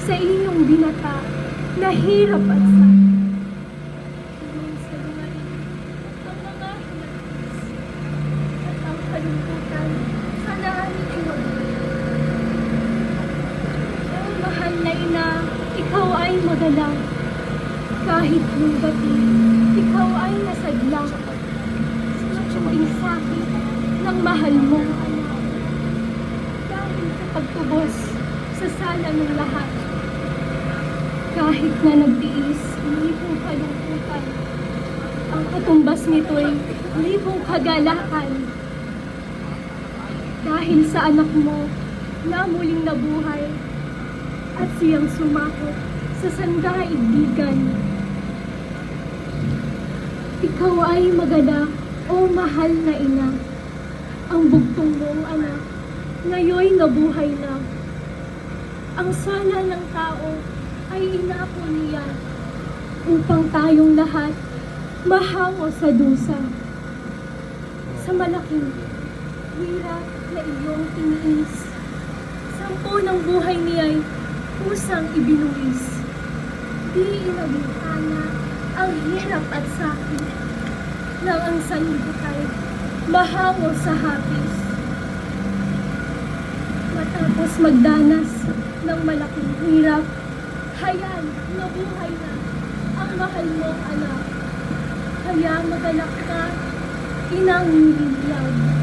sa iyong binata na hirap at sakit. Hanggang sa lumalim ang mga hinagis at ang kalungkutan sa naaning iyong. Oh, mahal na ina, ikaw ay magalang. Kahit yung gabi, ikaw ay nasadlang. Sinutubing sakit ng mahal mong anak. Dahil sa pagtubos sa sala ng lahat. Kahit na nagtiis, libong kalungkutan. Ang katumbas nito'y libong kagalakan. Dahil sa anak mo na muling nabuhay at siyang sumakot sa sandaigdigan. Ikaw ay maganak, o mahal na ina. Ang bugtong mong anak, ngayoy nabuhay na. Ang sala ng tao ay inapo niya upang tayong lahat mahango sa dusa. Sa malaking hirap na iyong tiniis, 10 ng buhay niya'y kusang ibinuwis. Di inabintana ang hirap at sakit nang ang sanlibutan mahango sa hapis. Matapos magdanas ng malaking hirap, hayan, nabuhay na ang mahal mong anak. Kaya maganak ka, inang niliblag.